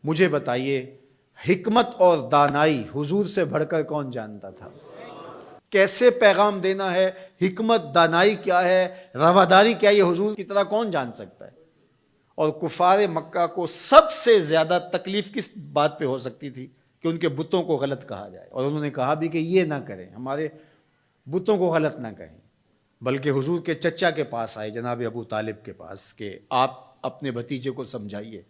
مجھے بتائیے حکمت اور دانائی حضور سے بڑھ کر کون جانتا تھا؟ کیسے پیغام دینا ہے، حکمت دانائی کیا ہے، رواداری کیا ہے، یہ حضور کی طرح کون جان سکتا ہے؟ اور کفار مکہ کو سب سے زیادہ تکلیف کس بات پہ ہو سکتی تھی کہ ان کے بتوں کو غلط کہا جائے، اور انہوں نے کہا بھی کہ یہ نہ کریں، ہمارے بتوں کو غلط نہ کہیں، بلکہ حضور کے چچا کے پاس آئے، جناب ابو طالب کے پاس، کہ آپ اپنے بھتیجے کو سمجھائیے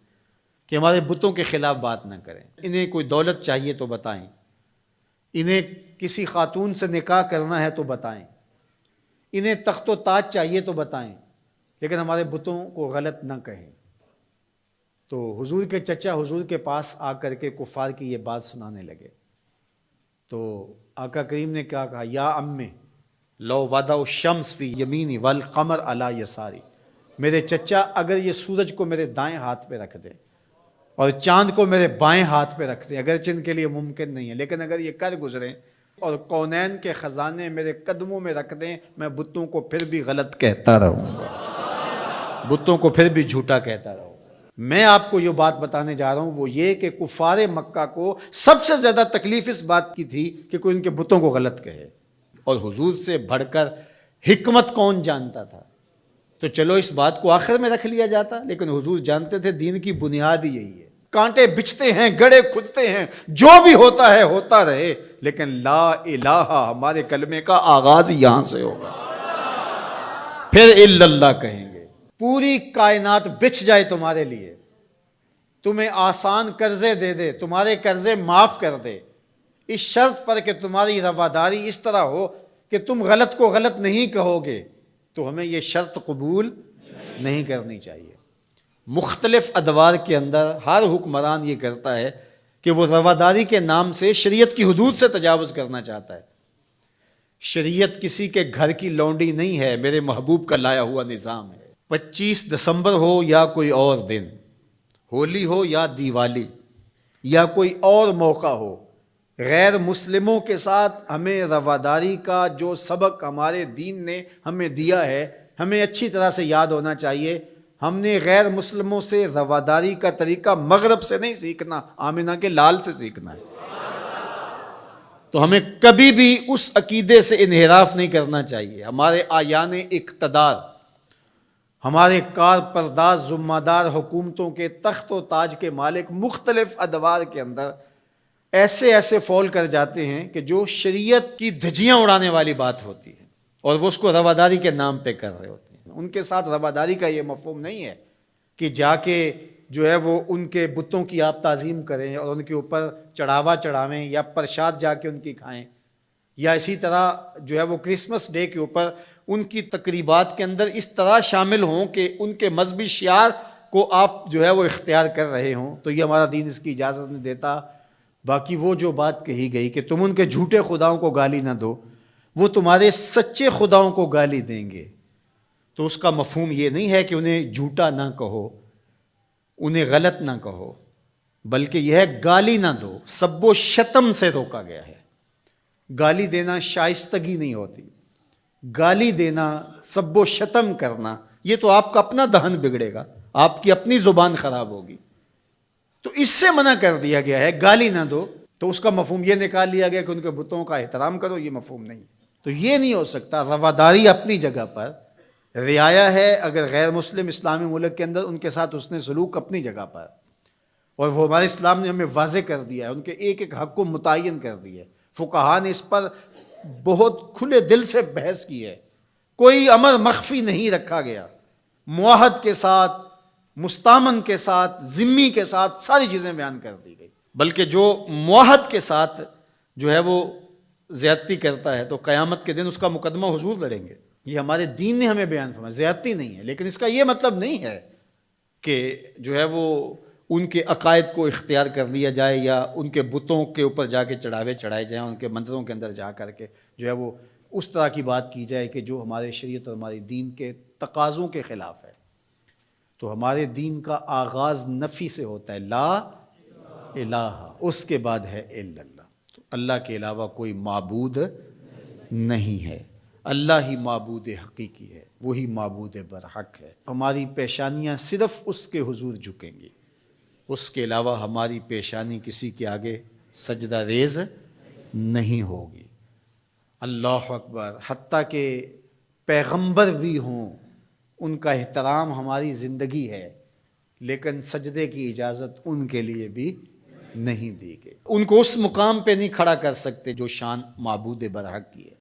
کہ ہمارے بتوں کے خلاف بات نہ کریں، انہیں کوئی دولت چاہیے تو بتائیں، انہیں کسی خاتون سے نکاح کرنا ہے تو بتائیں، انہیں تخت و تاج چاہیے تو بتائیں، لیکن ہمارے بتوں کو غلط نہ کہیں۔ تو حضور کے چچا حضور کے پاس آ کر کے کفار کی یہ بات سنانے لگے، تو آقا کریم نے کیا کہا؟ یا امی لو وضع الشمس فی یمینی والقمر علی یساری، میرے چچا اگر یہ سورج کو میرے دائیں ہاتھ پہ رکھ دیں اور چاند کو میرے بائیں ہاتھ پہ رکھ دیں، اگرچہ ان کے لیے ممکن نہیں ہے، لیکن اگر یہ کر گزریں اور کونین کے خزانے میرے قدموں میں رکھ دیں، میں بتوں کو پھر بھی غلط کہتا رہوں گا، بتوں کو پھر بھی جھوٹا کہتا رہوں گا۔ میں آپ کو یہ بات بتانے جا رہا ہوں وہ یہ کہ کفار مکہ کو سب سے زیادہ تکلیف اس بات کی تھی کہ کوئی ان کے بتوں کو غلط کہے، اور حضور سے بڑھ کر حکمت کون جانتا تھا؟ تو چلو اس بات کو آخر میں رکھ لیا جاتا، لیکن حضور جانتے تھے دین کی بنیاد ہی یہی ہے، کانٹے بچھتے ہیں، گڑے کھدتے ہیں، جو بھی ہوتا ہے ہوتا رہے، لیکن لا الہ ہمارے کلمے کا آغاز یہاں سے ہوگا، پھر الا اللہ کہیں گے۔ پوری کائنات بچھ جائے تمہارے لیے، تمہیں آسان قرضے دے دے، تمہارے قرضے معاف کر دے، اس شرط پر کہ تمہاری رواداری اس طرح ہو کہ تم غلط کو غلط نہیں کہو گے، تو ہمیں یہ شرط قبول نہیں کرنی چاہیے۔ مختلف ادوار کے اندر ہر حکمران یہ کرتا ہے کہ وہ رواداری کے نام سے شریعت کی حدود سے تجاوز کرنا چاہتا ہے۔ شریعت کسی کے گھر کی لونڈی نہیں ہے، میرے محبوب کا لایا ہوا نظام ہے۔ 25 دسمبر ہو یا کوئی اور دن، ہولی ہو یا دیوالی یا کوئی اور موقع ہو، غیر مسلموں کے ساتھ ہمیں رواداری کا جو سبق ہمارے دین نے ہمیں دیا ہے، ہمیں اچھی طرح سے یاد ہونا چاہیے۔ ہم نے غیر مسلموں سے رواداری کا طریقہ مغرب سے نہیں سیکھنا، آمنہ کے لال سے سیکھنا ہے۔ تو ہمیں کبھی بھی اس عقیدے سے انحراف نہیں کرنا چاہیے۔ ہمارے آیان اقتدار، ہمارے کار پرداز ذمہ دار حکومتوں کے تخت و تاج کے مالک مختلف ادوار کے اندر ایسے فول کر جاتے ہیں کہ جو شریعت کی دھجیاں اڑانے والی بات ہوتی ہے، اور وہ اس کو رواداری کے نام پہ کر رہے ہوتے ہیں۔ ان کے ساتھ رواداری کا یہ مفہوم نہیں ہے کہ جا کے جو ہے وہ ان کے بتوں کی آپ تعظیم کریں اور ان کے اوپر چڑھاوا چڑھاویں، یا پرشاد جا کے ان کی کھائیں، یا اسی طرح جو ہے وہ کرسمس ڈے کے اوپر ان کی تقریبات کے اندر اس طرح شامل ہوں کہ ان کے مذہبی شعار کو آپ جو ہے وہ اختیار کر رہے ہوں، تو یہ ہمارا دین اس کی اجازت نہیں دیتا۔ باقی وہ جو بات کہی گئی کہ تم ان کے جھوٹے خداؤں کو گالی نہ دو، وہ تمہارے سچے خداؤں کو گالی دیں گے، تو اس کا مفہوم یہ نہیں ہے کہ انہیں جھوٹا نہ کہو، انہیں غلط نہ کہو، بلکہ یہ ہے گالی نہ دو۔ سب و شتم سے روکا گیا ہے۔ گالی دینا شائستگی نہیں ہوتی، گالی دینا، سب و شتم کرنا، یہ تو آپ کا اپنا دہن بگڑے گا، آپ کی اپنی زبان خراب ہوگی، تو اس سے منع کر دیا گیا ہے گالی نہ دو۔ تو اس کا مفہوم یہ نکال لیا گیا کہ ان کے بتوں کا احترام کرو، یہ مفہوم نہیں۔ تو یہ نہیں ہو سکتا۔ رواداری اپنی جگہ پر، رعایا ہے اگر غیر مسلم اسلامی ملک کے اندر، ان کے ساتھ حسن سلوک اپنی جگہ پر، اور وہ ہمارے اسلام نے ہمیں واضح کر دیا ہے، ان کے ایک ایک حق کو متعین کر دیا ہے۔ فقہا نے اس پر بہت کھلے دل سے بحث کی ہے، کوئی امر مخفی نہیں رکھا گیا، معاہد کے ساتھ، مستامن کے ساتھ، ذمی کے ساتھ ساری چیزیں بیان کر دی گئی۔ بلکہ جو معاہد کے ساتھ جو ہے وہ زیادتی کرتا ہے تو قیامت کے دن اس کا مقدمہ حضور لڑیں گے۔ یہ ہمارے دین نے ہمیں بیان فرمایا، زیادتی نہیں ہے، لیکن اس کا یہ مطلب نہیں ہے کہ جو ہے وہ ان کے عقائد کو اختیار کر لیا جائے، یا ان کے بتوں کے اوپر جا کے چڑھاوے چڑھائے جائیں، ان کے مندروں کے اندر جا کر کے جو ہے وہ اس طرح کی بات کی جائے کہ جو ہمارے شریعت اور ہمارے دین کے تقاضوں کے خلاف ہے۔ تو ہمارے دین کا آغاز نفی سے ہوتا ہے، لا الہ، اس کے بعد ہے الا اللہ۔ تو اللہ کے علاوہ کوئی معبود نہیں ہے، اللہ ہی معبود حقیقی ہے، وہی معبود برحق ہے۔ ہماری پیشانیاں صرف اس کے حضور جھکیں گی، اس کے علاوہ ہماری پیشانی کسی کے آگے سجدہ ریز نہیں ہوگی۔ اللہ اکبر، حتیٰ کہ پیغمبر بھی ہوں ان کا احترام ہماری زندگی ہے، لیکن سجدے کی اجازت ان کے لیے بھی نہیں دی گئی۔ ان کو اس مقام پہ نہیں کھڑا کر سکتے جو شان معبود برحق کی ہے۔